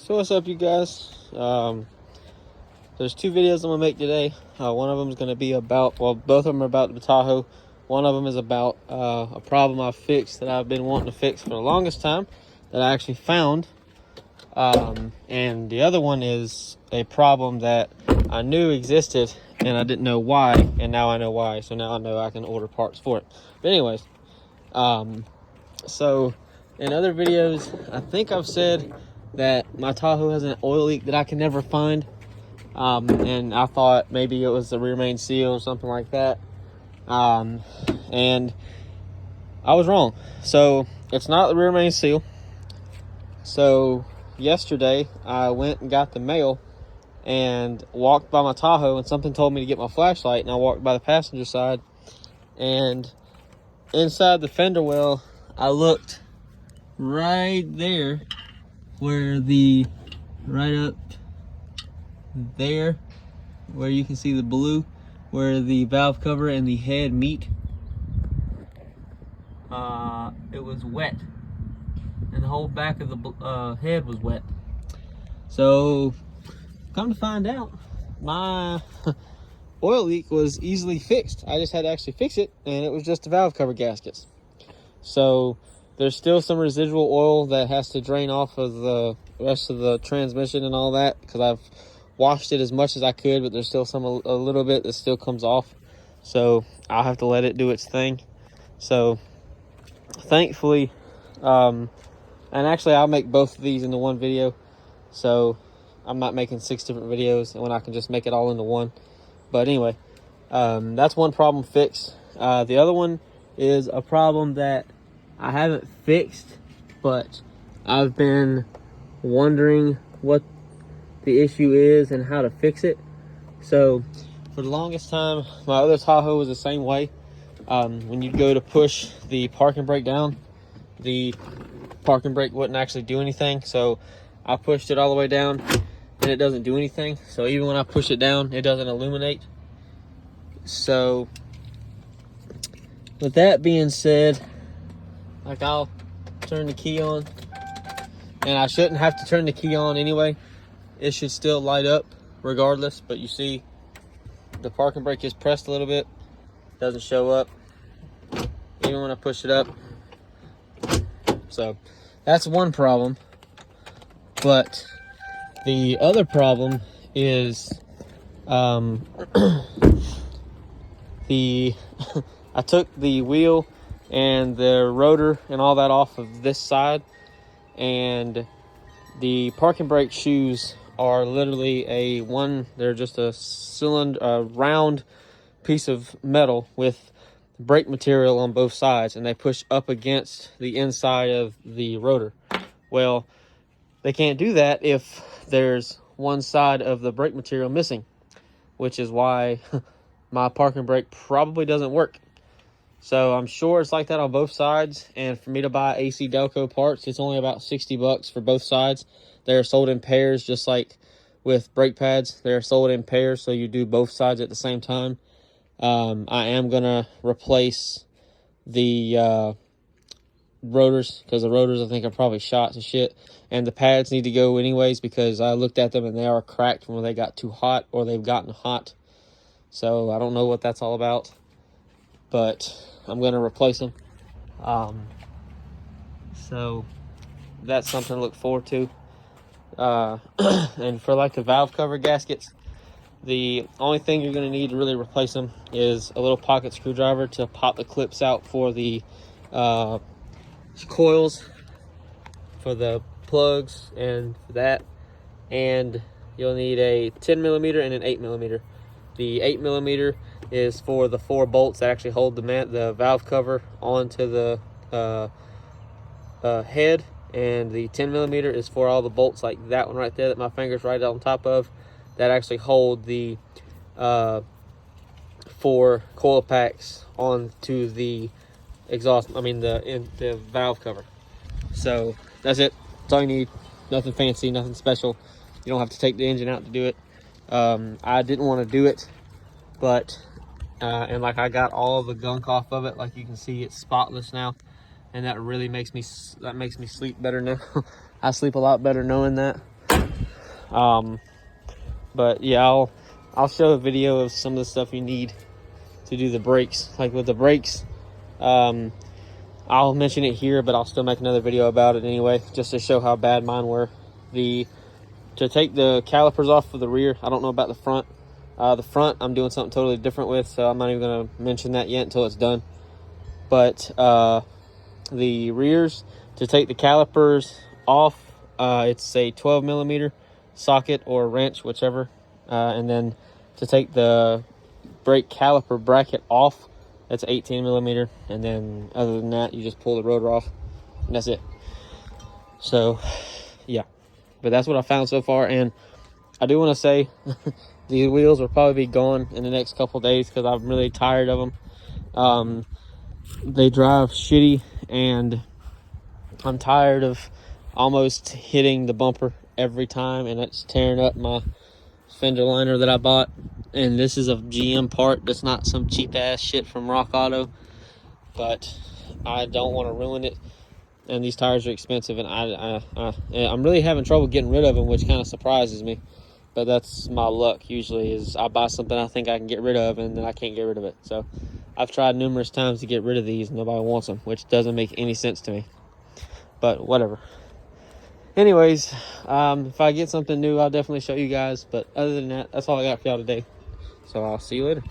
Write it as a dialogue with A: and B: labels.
A: So what's up, you guys? There's two videos I'm gonna make today. One of them is gonna be about, well, both of them are about the Tahoe. One of them is about a problem I fixed that I've been wanting to fix for the longest time that I actually found. And the other one is a problem that I knew existed and I didn't know why, and now I know why. So now I know I can order parts for it. But anyways, so in other videos, I think I've said that my Tahoe has an oil leak that I can never find. And I thought maybe it was the rear main seal or something like that. And I was wrong. So it's not the rear main seal. So yesterday I went and got the mail and walked by my Tahoe, and something told me to get my flashlight, and I walked by the passenger side, and inside the fender well I looked right there where right up there where you can see the blue where the valve cover and the head meet. It was wet, and the whole back of the head was wet. So come to find out, my oil leak was easily fixed. I just had to actually fix it, and it was just the valve cover gaskets. So there's still some residual oil that has to drain off of the rest of the transmission and all that, because I've washed it as much as I could, but there's still a little bit that still comes off. So I'll have to let it do its thing. So thankfully, and actually I'll make both of these into one video. So I'm not making 6 different videos when I can just make it all into one. But anyway, that's one problem fixed. The other one is a problem that I haven't fixed, but I've been wondering what the issue is and how to fix it. So for the longest time, my other Tahoe was the same way. When you'd go to push the parking brake down, the parking brake wouldn't actually do anything. So I pushed it all the way down and it doesn't do anything. So even when I push it down, it doesn't illuminate. So with that being said, like, I'll turn the key on, and I shouldn't have to turn the key on anyway. It should still light up regardless, but you see the parking brake is pressed a little bit, doesn't show up even when I push it up. So that's one problem. But the other problem is I took the wheel and the rotor and all that off of this side, and the parking brake shoes are literally they're just a cylinder, a round piece of metal with brake material on both sides, and they push up against the inside of the rotor. Well, they can't do that if there's one side of the brake material missing, which is why my parking brake probably doesn't work. So I'm sure it's like that on both sides, and for me to buy AC Delco parts, it's only about $60 for both sides. They're sold in pairs, just like with brake pads. They're sold in pairs, so you do both sides at the same time. I am gonna replace the rotors, because the rotors I think are probably shot to shit, and the pads need to go anyways, because I looked at them and they are cracked when they got too hot or they've gotten hot. So I don't know what that's all about, but I'm gonna replace them. So that's something to look forward to. And for like the valve cover gaskets, the only thing you're going to need to really replace them is a little pocket screwdriver to pop the clips out for the coils, for the plugs, and for that. And you'll need a 10mm and an 8mm. The 8mm is for the 4 bolts that actually hold the valve cover onto the head, and the 10mm is for all the bolts like that one right there that my finger's right on top of, that actually hold the 4 coil packs onto the exhaust, the valve cover. So that's it. That's all you need. Nothing fancy, nothing special. You don't have to take the engine out to do it. I didn't want to do it, but and like, I got all the gunk off of it. Like you can see, it's spotless now, and that really makes me sleep better now. I sleep a lot better knowing that. But yeah, I'll show a video of some of the stuff you need to do the brakes. Like with the brakes, I'll mention it here, but I'll still make another video about it anyway, just to show how bad mine were. To take the calipers off of the rear, I don't know about the front. The front, I'm doing something totally different with, so I'm not even going to mention that yet until it's done. But the rears, to take the calipers off, it's a 12 millimeter socket or wrench, whichever. And then to take the brake caliper bracket off, that's 18 millimeter. And then other than that, you just pull the rotor off, and that's it. So, yeah. But that's what I found so far. And I do want to say, these wheels will probably be gone in the next couple days because I'm really tired of them. They drive shitty, and I'm tired of almost hitting the bumper every time, and it's tearing up my fender liner that I bought. And this is a GM part. That's not some cheap ass shit from Rock Auto, but I don't want to ruin it. And these tires are expensive, and I'm really having trouble getting rid of them, which kind of surprises me. But that's my luck usually, is I buy something I think I can get rid of, and then I can't get rid of it. So I've tried numerous times to get rid of these, and nobody wants them, which doesn't make any sense to me. But whatever. Anyways, if I get something new, I'll definitely show you guys. But other than that, that's all I got for y'all today. So I'll see you later.